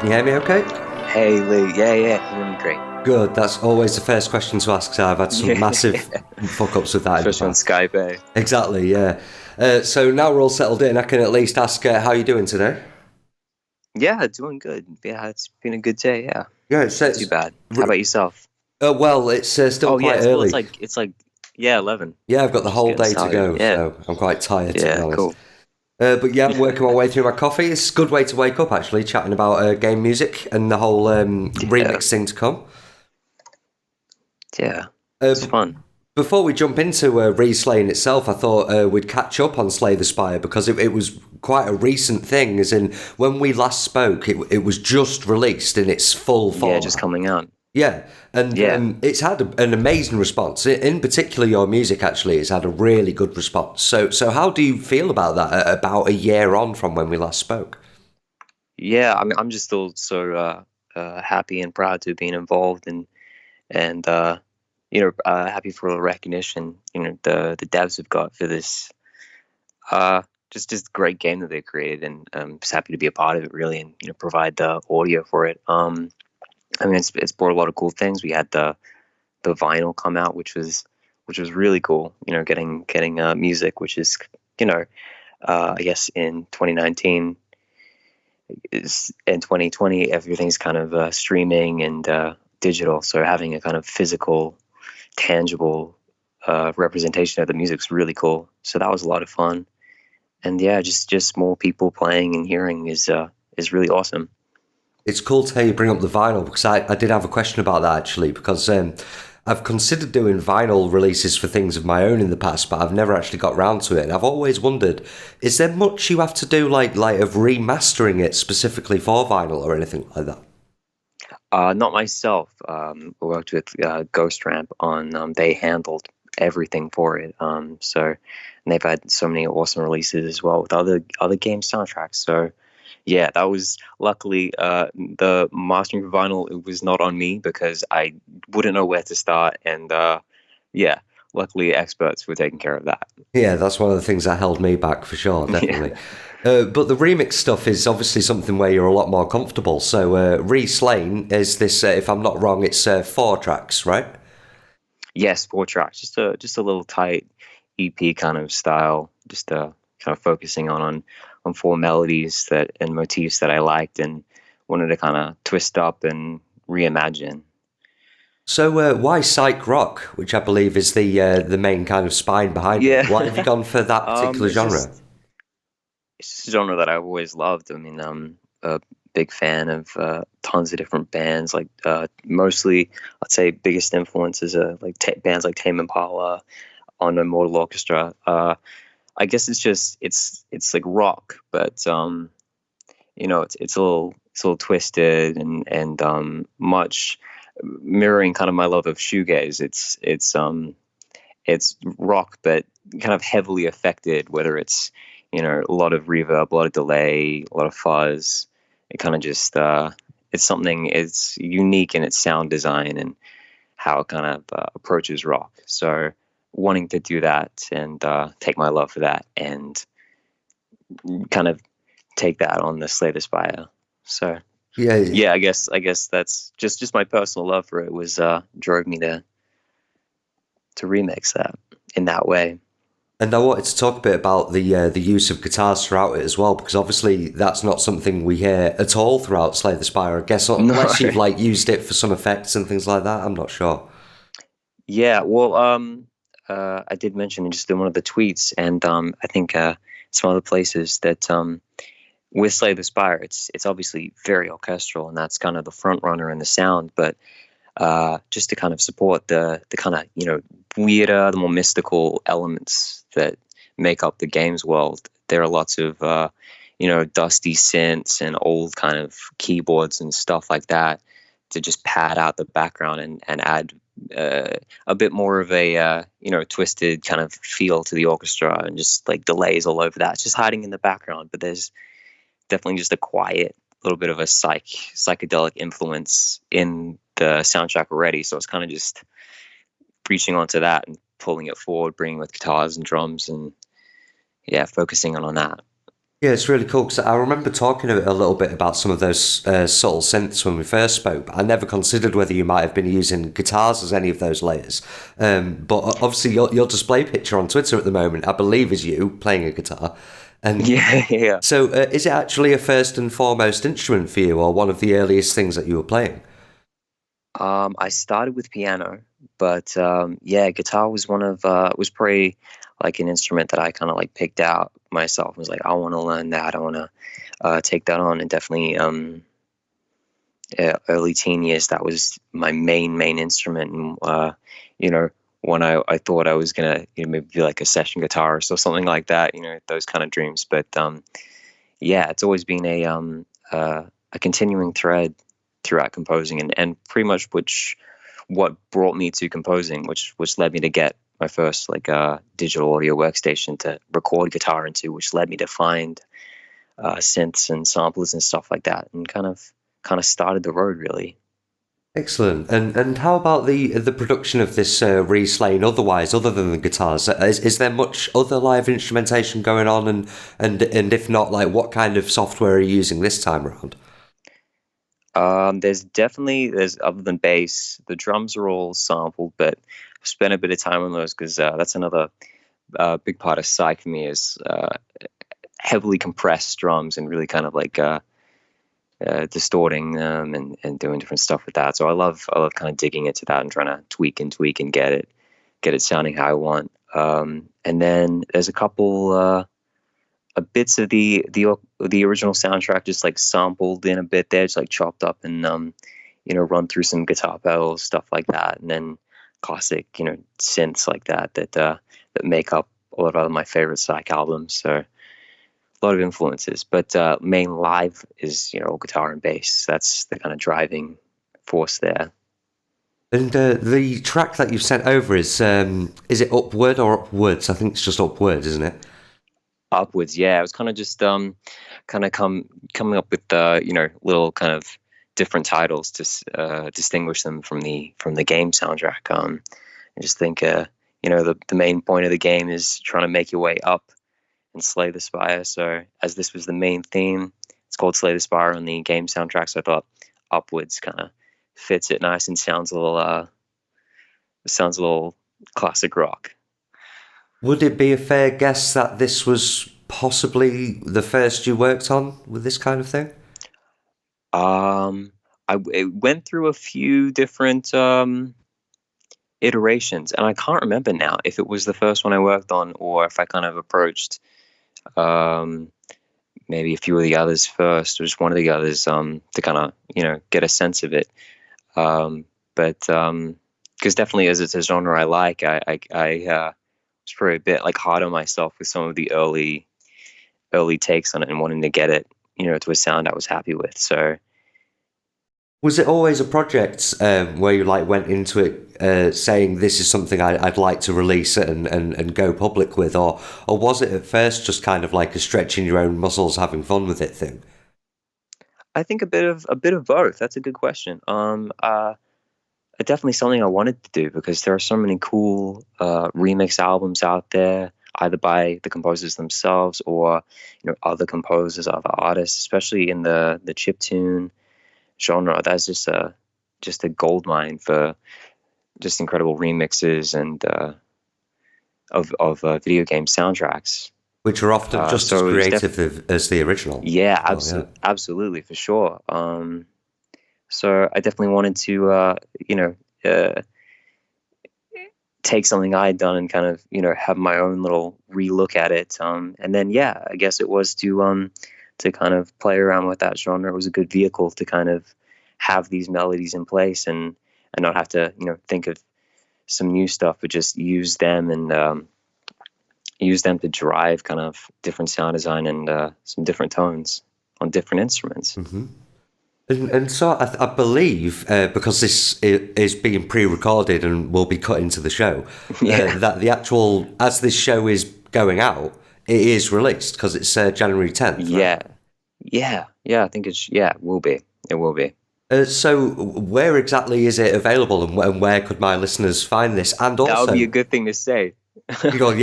you hear me okay? Hey Lee, yeah, you're doing great. Good, that's always the first question to ask, so I've had some massive fuck-ups with that. Especially on Skype, eh? Exactly, yeah. So now we're all settled in, I can at least ask how you're doing today? Yeah, doing good. Yeah, it's been a good day, yeah. Yeah, Not too bad. How about yourself? well, it's still Oh yeah, quite early. it's like yeah, 11. Yeah, I've got the Just whole getting day to started. go, Yeah. so I'm quite tired, to be Yeah, honest. cool. But yeah, I'm working my way through my coffee. It's a good way to wake up, actually, chatting about game music and the whole remix thing to come. Yeah. Uh, It's fun. Before we jump into Reslain itself, I thought we'd catch up on Slay the Spire because it was quite a recent thing, as in when we last spoke, it was just released in its full form. Yeah, just coming out. Yeah, and Yeah. it's had an amazing response. In particular, your music actually has had a really good response. So how do you feel about that about a year on from when we last spoke? Yeah, I mean, I'm just still so happy and proud to have been involved and happy for the recognition, the devs have got for this just great game that they created, and just happy to be a part of it really, and provide the audio for it. I mean, it's brought a lot of cool things. We had the vinyl come out, which was really cool. Getting music, which is I guess in 2019 is in 2020 everything's kind of streaming and digital. So having a kind of physical, tangible representation of the music's really cool. So that was a lot of fun. And yeah, just more people playing and hearing is really awesome. It's cool to hear you bring up the vinyl because I did have a question about that actually because I've considered doing vinyl releases for things of my own in the past, but I've never actually got round to it. And I've always wondered, is there much you have to do like of remastering it specifically for vinyl or anything like that? Not myself. I worked with Ghost Ramp on. They handled everything for it. And they've had so many awesome releases as well with other game soundtracks. So yeah, that was luckily the mastering for vinyl. It was not on me because I wouldn't know where to start. And yeah, luckily experts were taking care of that. Yeah, that's one of the things that held me back for sure, definitely. But the remix stuff is obviously something where you're a lot more comfortable. So Reslain is this, if I'm not wrong, it's 4 tracks, right? Yes, 4 tracks, just a little tight EP kind of style, just kind of focusing on 4 melodies that and motifs that I liked and wanted to kind of twist up and reimagine. So why psych rock, which I believe is the main kind of spine behind it? Why have you gone for that particular genre? It's just a genre that I've always loved. I mean, I'm a big fan of tons of different bands. Like mostly, I'd say biggest influences are like bands like Tame Impala, On Immortal Orchestra. I guess it's like rock, but it's a little twisted and much mirroring kind of my love of shoegaze. It's rock, but kind of heavily affected, whether it's a lot of reverb, a lot of delay, a lot of fuzz. It kind of just it's unique in its sound design and how it kind of approaches rock. So wanting to do that and take my love for that and kind of take that on the Slay the Spire. So yeah, I guess that's just my personal love for it was drove me to remix that in that way. And I wanted to talk a bit about the use of guitars throughout it as well, because obviously that's not something we hear at all throughout Slay the Spire. I guess unless you've like used it for some effects and things like that, I'm not sure. Yeah, well, I did mention just in one of the tweets, and I think some other places that with Slay the Spire, it's obviously very orchestral, and that's kind of the front runner in the sound, but just to kind of support the kind of weirder, the more mystical elements that make up the game's world. There are lots of dusty synths and old kind of keyboards and stuff like that to just pad out the background and add a bit more of a twisted kind of feel to the orchestra, and just like delays all over that. It's just hiding in the background, but there's definitely just a quiet little bit of a psychedelic influence in the soundtrack already. So it's kind of just reaching onto that and pulling it forward, bringing with guitars and drums, and focusing on that. Yeah, it's really cool because I remember talking a little bit about some of those subtle synths when we first spoke, but I never considered whether you might have been using guitars as any of those layers. But obviously, your display picture on Twitter at the moment, I believe, is you playing a guitar. And Yeah. so, is it actually a first and foremost instrument for you, or one of the earliest things that you were playing? I started with piano, but yeah, guitar was was probably like an instrument that I kind of like picked out myself. I was like, I want to learn that. I want to take that on, and definitely early teen years, that was my main instrument. And you know, when I thought I was gonna maybe be like a session guitarist or something like that, those kind of dreams. But yeah, it's always been a continuing thread throughout composing, and pretty much what brought me to composing, which led me to get my first like digital audio workstation to record guitar into, which led me to find synths and samplers and stuff like that, and kind of started the road really. Excellent. And how about the production of this Reslain otherwise, other than the guitars? Is there much other live instrumentation going on? And if not, like what kind of software are you using this time around? There's other than bass, the drums are all sampled, but I've spent a bit of time on those because that's another big part of Psych for me is heavily compressed drums and really kind of like distorting them and doing different stuff with that. So I love kind of digging into that and trying to tweak and get it sounding how I want. And then there's a couple bits of the original soundtrack just like sampled in a bit there, just like chopped up and run through some guitar pedals, stuff like that, and then classic synths like that make up a lot of my favorite Psych albums. So a lot of influences, but main live is all guitar and bass. That's the kind of driving force there. And the track that you've sent over is it Upward or Upwards? I think it's just Upward, isn't it? Upwards, yeah. It was kind of just coming up with little kind of different titles to distinguish them from the game soundtrack. I just think the main point of the game is trying to make your way up and slay the spire. So as this was the main theme, it's called Slay the Spire on the game soundtrack. So I thought Upwards kind of fits it nice and sounds a little classic rock. Would it be a fair guess that this was possibly the first you worked on with this kind of thing? It went through a few different iterations, and I can't remember now if it was the first one I worked on or if I kind of approached maybe a few of the others first, or just one of the others to kind of get a sense of it. But because definitely as it's a genre I like, I was probably a bit like hard on myself with some of the early takes on it and wanting to get it to a sound I was happy with. So was it always a project where you like went into it saying this is something I'd like to release and go public with, or was it at first just kind of like a stretching your own muscles, having fun with it thing? I think a bit of both. That's a good question. Definitely something I wanted to do because there are so many cool remix albums out there, either by the composers themselves or other composers, other artists, especially in the chiptune genre. That's just a gold mine for just incredible remixes and of video game soundtracks, which are often just as creative as the original. Yeah, absolutely, for sure. So I definitely wanted to take something I had done and kind of have my own little relook at it. And then I guess it was to kind of play around with that genre. It was a good vehicle to kind of have these melodies in place and not have to think of some new stuff, but just use them and use them to drive kind of different sound design and some different tones on different instruments. Mm-hmm. And so I believe, because this is being pre-recorded and will be cut into the show, that the actual, as this show is going out, it is released because it's January 10th. Right? Yeah. I think it will be. It will be. So where exactly is it available, and where could my listeners find this? And also, that would be a good thing to say. It'll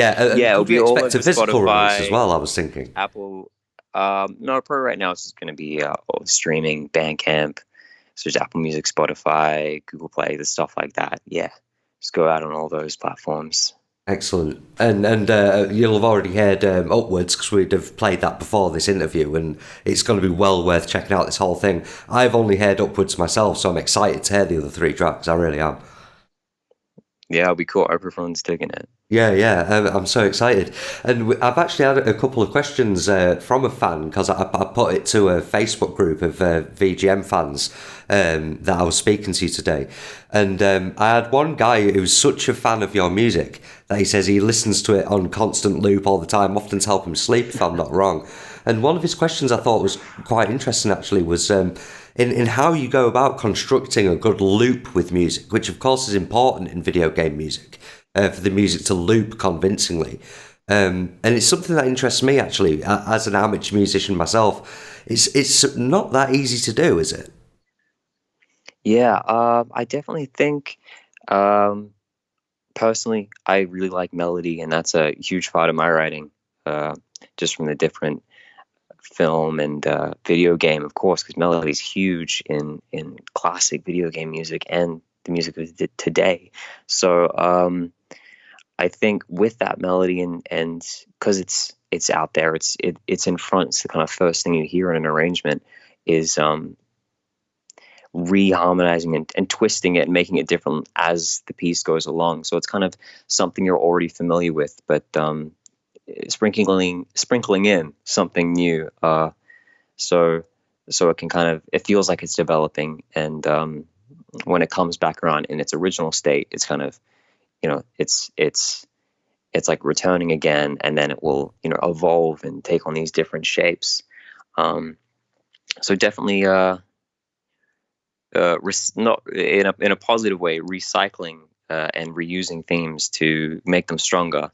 be all over physical release as well, I was thinking. Apple No, probably right now it's just going to be streaming, Bandcamp. So there's Apple Music, Spotify, Google Play, the stuff like that. Yeah, just go out on all those platforms. Excellent. And you'll have already heard Upwards, because we'd have played that before this interview, and it's going to be well worth checking out this whole thing. I've only heard Upwards myself, so I'm excited to hear the other 3 tracks. I really am. Yeah, it'll be cool. Everyone's digging it. Yeah. I'm so excited. And I've actually had a couple of questions from a fan, because I put it to a Facebook group of VGM fans that I was speaking to today. And I had one guy who's such a fan of your music that he says he listens to it on constant loop all the time, often to help him sleep, if I'm not wrong. And one of his questions I thought was quite interesting, actually, was in how you go about constructing a good loop with music, which of course is important in video game music, for the music to loop convincingly. And it's something that interests me, actually, as an amateur musician myself. It's not that easy to do, is it? Yeah, I definitely think, personally, I really like melody, and that's a huge part of my writing, just from the different film and video game, of course, because melody is huge in classic video game music and the music of today. So I think with that melody and because it's out there, it's in front. It's the kind of first thing you hear in an arrangement is reharmonizing and twisting it and making it different as the piece goes along. So it's kind of something you're already familiar with, but sprinkling in something new. So it can kind of, it feels like it's developing, and when it comes back around in its original state, it's kind of, it's like returning again, and then it will, evolve and take on these different shapes. So definitely, not in a positive way, recycling and reusing themes to make them stronger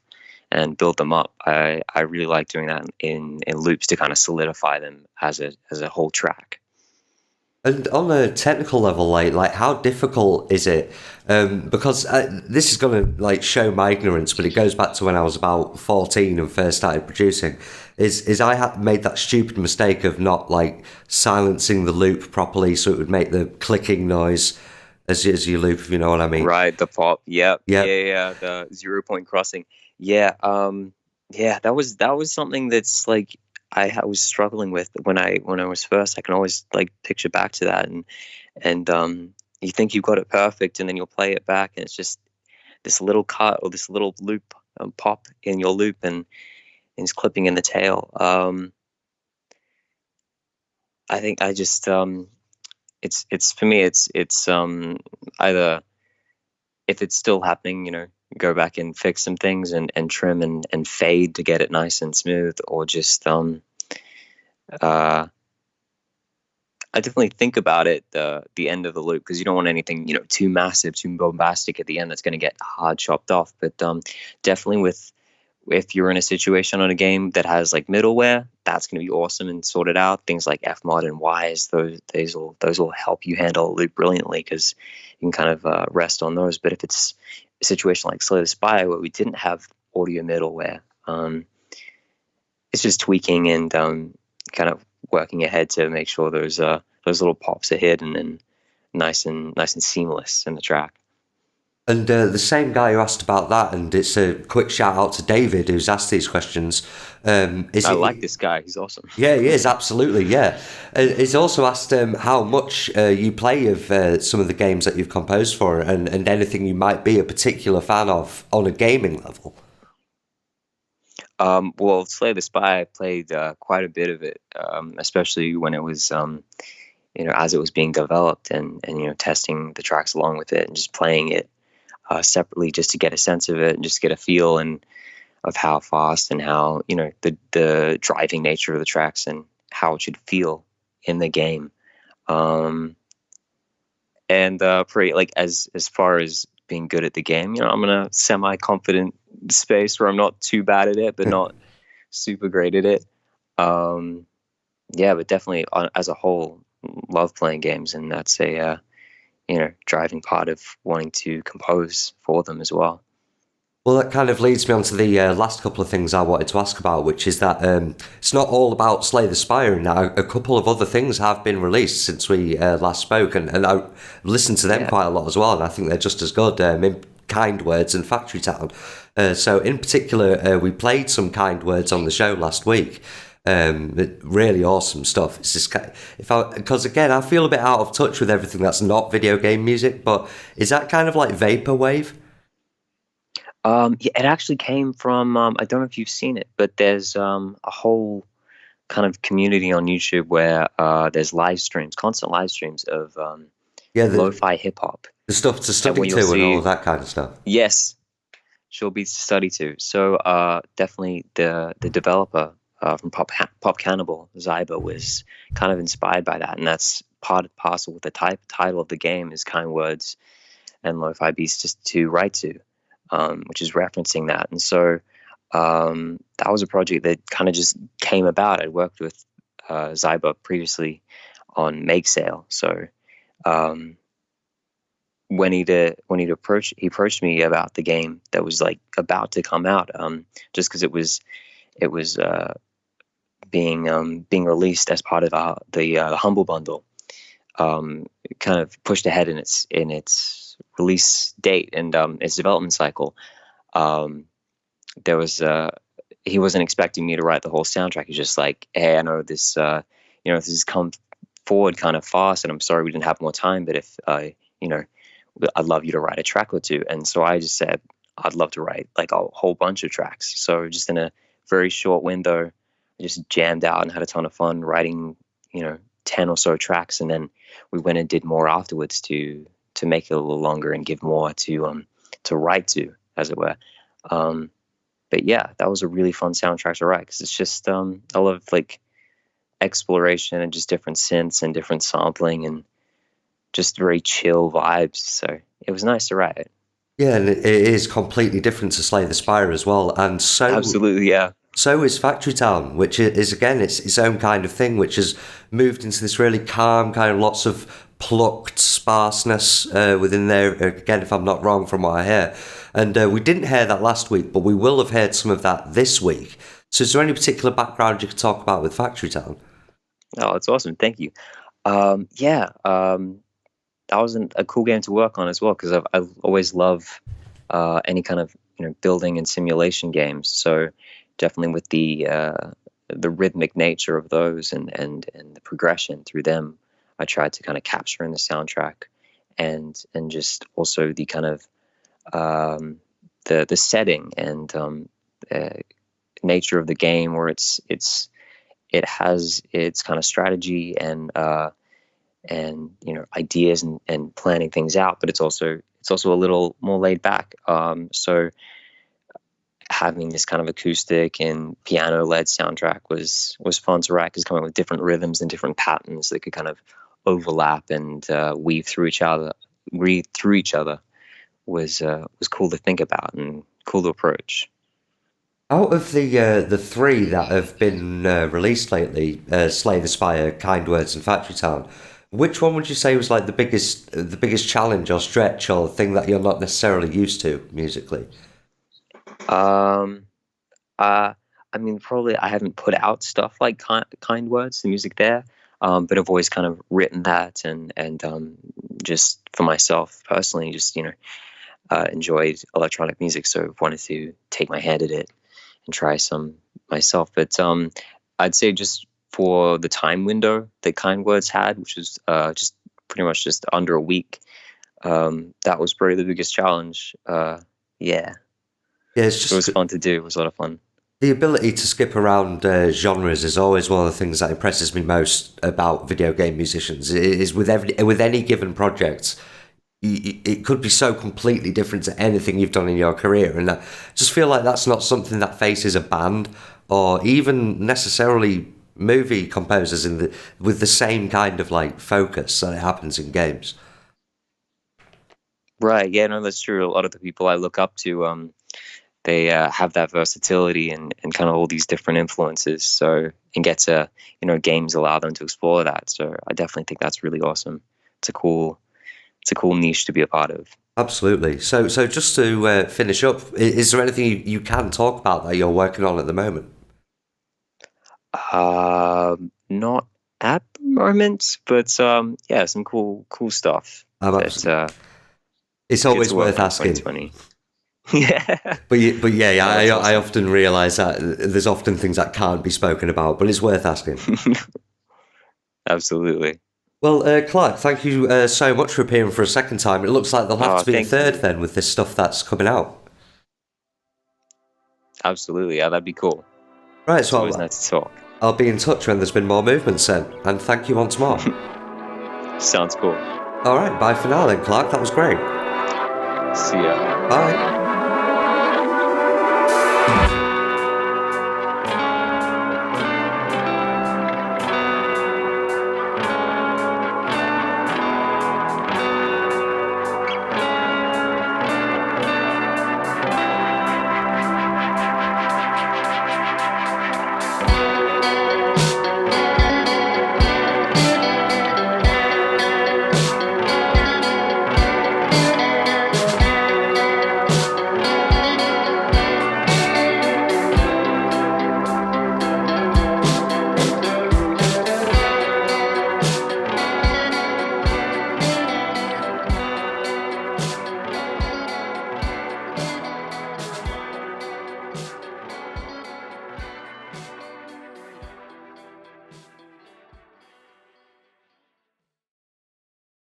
and build them up. I really like doing that in loops to kind of solidify them as a whole track. And on a technical level, like how difficult is it? Because this is going to show my ignorance, but it goes back to when I was about 14 and first started producing. Is I had made that stupid mistake of not silencing the loop properly, so it would make the clicking noise as you loop, if you know what I mean. Right, the pop. Yep. Yeah. The 0 point crossing. Yeah. Yeah. That was something that's I was struggling with when I was first. I can always picture back to that, and you think you've got it perfect, and then you'll play it back, and it's just this little cut or this little loop pop in your loop, and it's clipping in the tail. I think I just it's for me it's either, if it's still happening, go back and fix some things and trim and fade to get it nice and smooth, or just I definitely think about it, the end of the loop, because you don't want anything too massive, too bombastic at the end that's going to get hard chopped off. But definitely if you're in a situation on a game that has middleware, that's going to be awesome and sorted out. Things like Fmod and Wise, those will help you handle a loop brilliantly, because you can kind of rest on those. But if it's a situation like Slay the Spire, where we didn't have audio middleware, it's just tweaking and kind of working ahead to make sure those little pops are hidden and nice and seamless in the track. And the same guy who asked about that, and it's a quick shout out to David who's asked these questions. I like this guy; he's awesome. Yeah, he is, absolutely. Yeah, he's also asked how much you play of some of the games that you've composed for, and anything you might be a particular fan of on a gaming level. Well, Slay the Spire, I played quite a bit of it, especially when it was, as it was being developed, and testing the tracks along with it, and just playing it separately, just to get a sense of it and just get a feel and of how fast and how the driving nature of the tracks and how it should feel in the game. And pretty as far as being good at the game, I'm in a semi-confident space where I'm not too bad at it, but not super great at it. Yeah, but definitely as a whole, love playing games, and that's a driving part of wanting to compose for them as well. Well, that kind of leads me on to the last couple of things I wanted to ask about, which is that it's not all about Slay the Spire now. A couple of other things have been released since we last spoke, and I listened to them quite a lot as well, and I think they're just as good, in Kind Words and Factory Town. So in particular, we played some Kind Words on the show last week. Really awesome stuff. It's just because again, I feel a bit out of touch with everything that's not video game music, but is that kind of like vaporwave? Yeah, it actually came from, I don't know if you've seen it, but there's a whole kind of community on YouTube where there's live streams, constant live streams of lo-fi hip hop. The stuff to study to and all of that kind of stuff. Yes, she'll be to study to. So definitely the developer from Pop Cannibal, Zyba, was kind of inspired by that, and that's part and parcel with the title of the game is Kind Words and Lo-Fi Beats Just to Write To. Which is referencing that. And so that was a project that kind of just came about. I'd worked with Zyba previously on Make Sale. So when he approached me about the game that was like about to come out, just because it was being released as part of the Humble Bundle, kind of pushed ahead in its release date and its development cycle. There was he wasn't expecting me to write the whole soundtrack. He's just like, hey, I know this this has come forward kind of fast, and I'm sorry we didn't have more time, but if I'd love you to write a track or two. And so I just said I'd love to write like a whole bunch of tracks. So just in a very short window, I just jammed out and had a ton of fun writing 10 or so tracks, and then we went and did more afterwards to make it a little longer and give more to write to, as it were. But yeah, that was a really fun soundtrack to write, because it's just I love like exploration and just different synths and different sampling and just very chill vibes. So it was nice to write it. Yeah, and it is completely different to Slay the Spire as well, and so absolutely, yeah. So is Factory Town, which is again its own kind of thing, which has moved into this really calm kind of lots of plucked sparseness within there, again, if I'm not wrong from what I hear. And we didn't hear that last week, but we will have heard some of that this week. So is there any particular background you could talk about with Factory Town? Oh, it's awesome. Thank you. That was a cool game to work on as well, because I always love any kind of building and simulation games. So definitely with the rhythmic nature of those and the progression through them, I tried to kind of capture in the soundtrack, and just also the kind of the setting and nature of the game, where it has its kind of strategy and ideas and planning things out, but it's also a little more laid back. So having this kind of acoustic and piano led soundtrack was fun to write, because coming up with different rhythms and different patterns that could kind of overlap and weave through each other was cool to think about and cool to approach. Out of the three that have been released lately, Slay the Spire, Kind Words, and Factory Town, which one would you say was like the biggest challenge or stretch or thing that you're not necessarily used to musically? I mean, probably I haven't put out stuff like Kind Words, the music there, but I've always kind of written that and just for myself personally, just enjoyed electronic music, so wanted to take my hand at it and try some myself. But I'd say just for the time window that Kind Words had, which was just pretty much just under a week, that was probably the biggest challenge. Yeah, it was fun to do. It was a lot of fun. The ability to skip around genres is always one of the things that impresses me most about video game musicians. It is with any given project, it could be so completely different to anything you've done in your career, and I just feel like that's not something that faces a band or even necessarily movie composers with the same kind of like focus that it happens in games. Right. Yeah. No, that's true. A lot of the people I look up to, they have that versatility and kind of all these different influences. So, and get to, games allow them to explore that. So I definitely think that's really awesome. It's a cool niche to be a part of. Absolutely. So just to finish up, is there anything you can talk about that you're working on at the moment? Not at the moment, but yeah, some cool stuff that it's always worth asking. 2020. Yeah. But yeah, I often realise that there's often things that can't be spoken about, but it's worth asking. Absolutely. Well, Clark, thank you so much for appearing for a second time. It looks like there'll have to be a third then with this stuff that's coming out. Absolutely, yeah, that'd be cool. Right, it's so always nice to talk. I'll be in touch when there's been more movements then, and thank you once more. Sounds cool. All right, bye for now then, Clark. That was great. See ya. Bye.